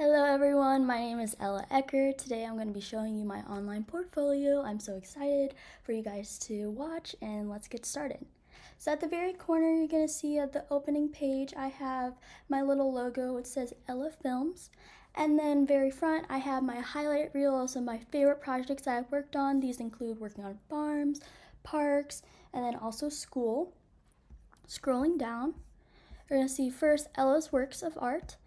Hello everyone, my name is Eckert. Today I'm going to be showing you my online portfolio. I'm so excited for you guys to watch, and let's get started. So at the very corner you're going to see at the opening page I have my little logo. It says Ella Films. And then very front I have my highlight reel of some of my favorite projects that I've worked on. These include working on farms, parks, and then also school. Scrolling down, you're going to see first Ella's works of art.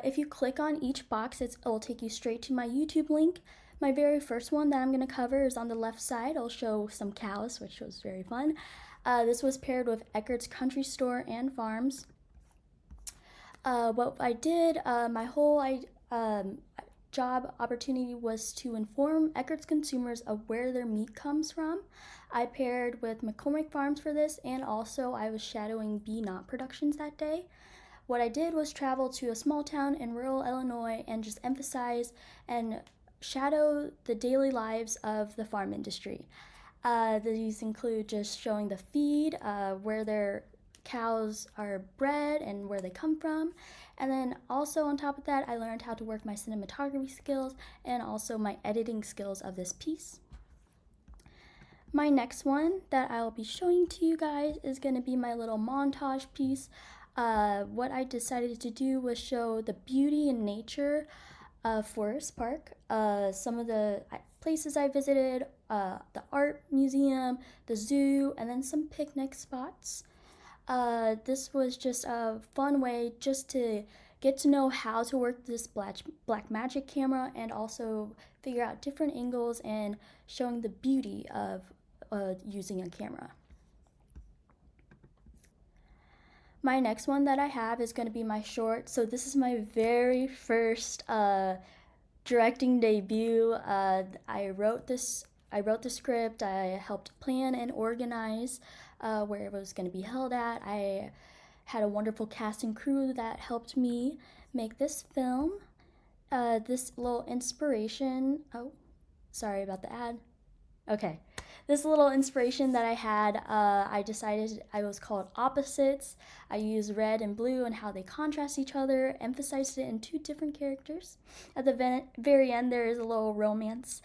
If you click on each box, it'll take you straight to my YouTube link. My very first one that I'm going to cover is on the left side. I'll show some cows, which was very fun. This was paired with Eckert's Country Store and Farms. What I did, my whole job opportunity was to inform Eckert's consumers of where their meat comes from. I paired with McCormick Farms for this, and also I was shadowing Bee Knot Productions that day. What I did was travel to a small town in rural Illinois and just emphasize and shadow the daily lives of the farm industry. These include just showing the feed, where their cows are bred and where they come from. And then also on top of that, I learned how to work my cinematography skills and also my editing skills of this piece. My next one that I'll be showing to you guys is going to be my little montage piece. What I decided to do was show the beauty and nature of Forest Park, some of the places I visited, the art museum, the zoo, and then some picnic spots. This was just a fun way just to get to know how to work this black magic camera and also figure out different angles and showing the beauty of using a camera. My next one that I have is going to be my short. So this is my very first directing debut. I wrote the script. I helped plan and organize where it was going to be held at. I had a wonderful cast and crew that helped me make this film. This little inspiration. Oh, sorry about the ad. Okay. This little inspiration that I had, I decided I was called Opposites. I used red and blue and how they contrast each other, emphasized it in two different characters. At the very end, there is a little romance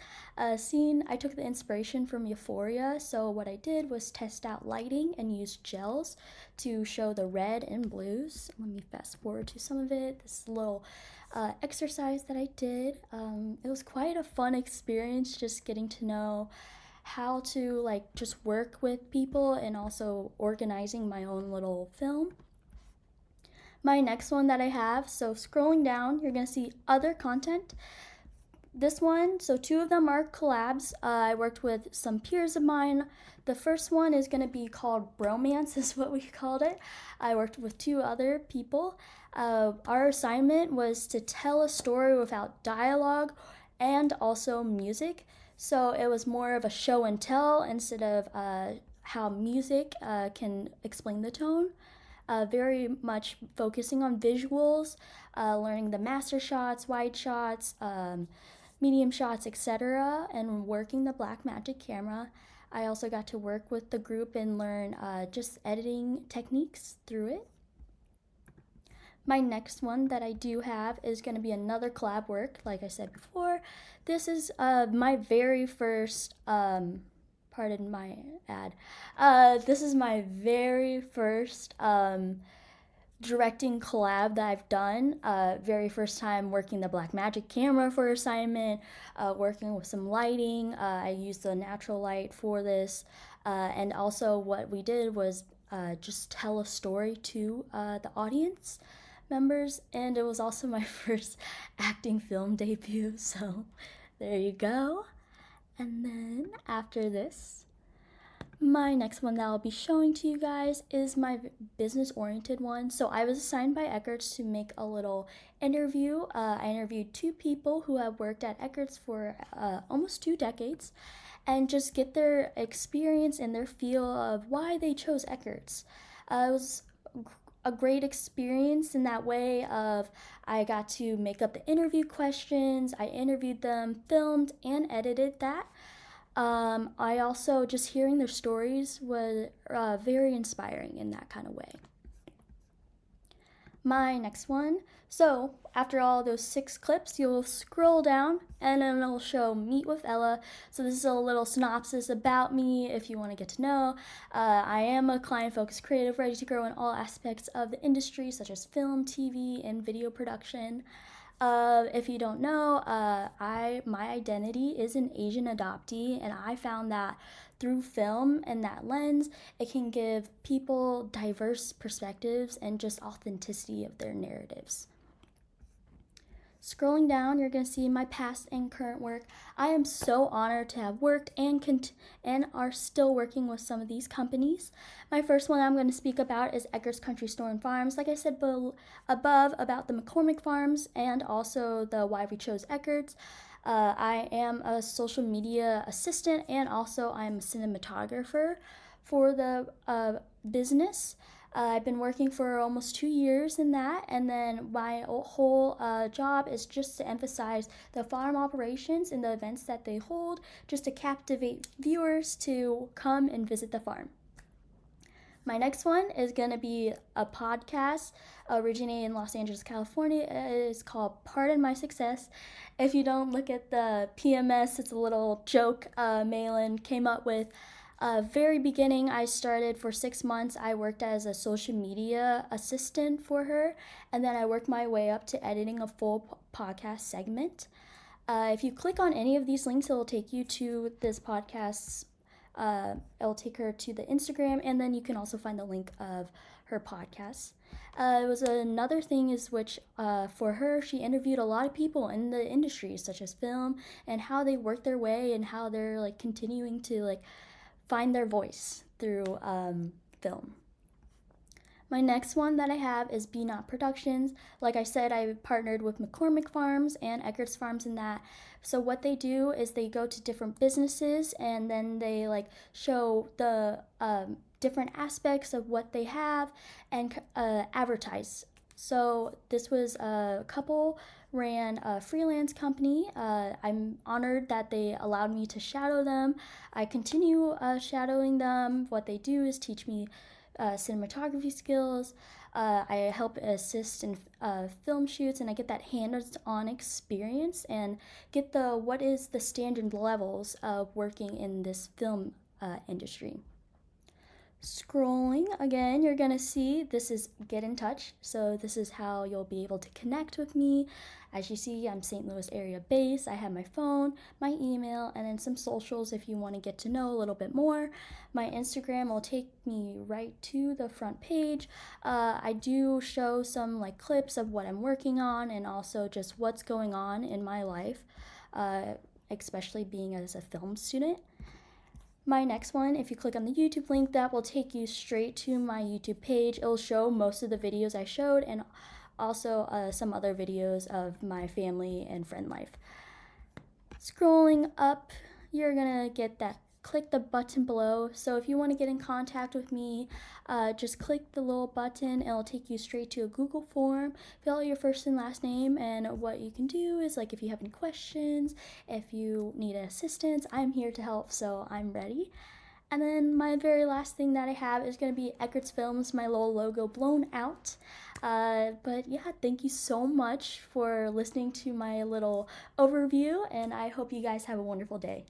scene. I took the inspiration from Euphoria, so what I did was test out lighting and use gels to show the red and blues. Let me fast forward to some of it. This little exercise that I did. It was quite a fun experience just getting to know how to just work with people and also organizing my own little film. My next one that I have, so scrolling down, you're gonna see other content. This one, so two of them are collabs. I worked with some peers of mine. The first one is gonna be called Bromance, is what we called it. I worked with two other people. Our assignment was to tell a story without dialogue and also music. So it was more of a show and tell instead of how music can explain the tone. Very much focusing on visuals, learning the master shots, wide shots, medium shots, etc., and working the Blackmagic camera. I also got to work with the group and learn just editing techniques through it. My next one that I do have is going to be another collab work, like I said before. This is my very first, pardon my ad, this is my very first directing collab that I've done. Very first time working the Blackmagic camera for assignment, working with some lighting. I used the natural light for this, and also what we did was just tell a story to the audience members, and it was also my first acting film debut, so there you go. And then after this, my next one that I'll be showing to you guys is my business-oriented one. So I was assigned by Eckert's to make a little interview. I interviewed two people who have worked at Eckert's for almost 2 decades and just get their experience and their feel of why they chose Eckert's. It was a great experience in that way of I got to make up the interview questions, I interviewed them, filmed, and edited that. I also, just hearing their stories was very inspiring in that kind of way. My next one, So after all those 6 clips, you'll scroll down and then it'll show Meet with Ella. So this is a little synopsis about me if you want to get to know. I am a client-focused creative ready to grow in all aspects of the industry, such as film, TV, and video production. If you don't know, my identity is an Asian adoptee, and I found that through film and that lens, it can give people diverse perspectives and just authenticity of their narratives. Scrolling down, you're going to see my past and current work. I am so honored to have worked and are still working with some of these companies. My first one I'm going to speak about is Eckert's Country Store and Farms. Like I said above about the McCormick Farms and also the why we chose Eckert's. I am a social media assistant and also I'm a cinematographer for the business. I've been working for almost 2 years in that, and then my whole job is just to emphasize the farm operations and the events that they hold, just to captivate viewers to come and visit the farm. My next one is going to be a podcast originated in Los Angeles, California. It is called Pardon My Success. If you don't look at the PMS, it's a little joke Malin came up with. Very beginning, I started for 6 months. I worked as a social media assistant for her, and then I worked my way up to editing a full podcast segment. If you click on any of these links, it will take you to this podcast's it'll take her to the Instagram, and then you can also find the link of her podcast. It was another thing is which for her, she interviewed a lot of people in the industry, such as film, and how they work their way and how they're like continuing to like find their voice through film. My next one that I have is Be Not Productions. Like I said, I partnered with McCormick Farms and Eckert's Farms in that. So what they do is they go to different businesses and then they like show the different aspects of what they have and advertise. So this was a couple ran a freelance company. I'm honored that they allowed me to shadow them. I continue shadowing them. What they do is teach me cinematography skills. I help assist in film shoots, and I get that hands-on experience and get the what is the standard levels of working in this film industry. Scrolling again, you're gonna see this is get in touch. So this is how you'll be able to connect with me. As you see, I'm St. Louis area based. I have my phone, my email, and then some socials if you want to get to know a little bit more. My Instagram will take me right to the front page. I do show some like clips of what I'm working on and also just what's going on in my life, especially being as a film student. My next one, if you click on the YouTube link, that will take you straight to my YouTube page. It will show most of the videos I showed and also some other videos of my family and friend life. Scrolling up, you're gonna get that. Click the button below. So if you want to get in contact with me, just click the little button. It'll take you straight to a Google form. Fill out your first and last name, and what you can do is like if you have any questions, if you need assistance, I'm here to help, so I'm ready. And then my very last thing that I have is going to be Eckert's Films, my little logo blown out. But yeah, thank you so much for listening to my little overview, and I hope you guys have a wonderful day.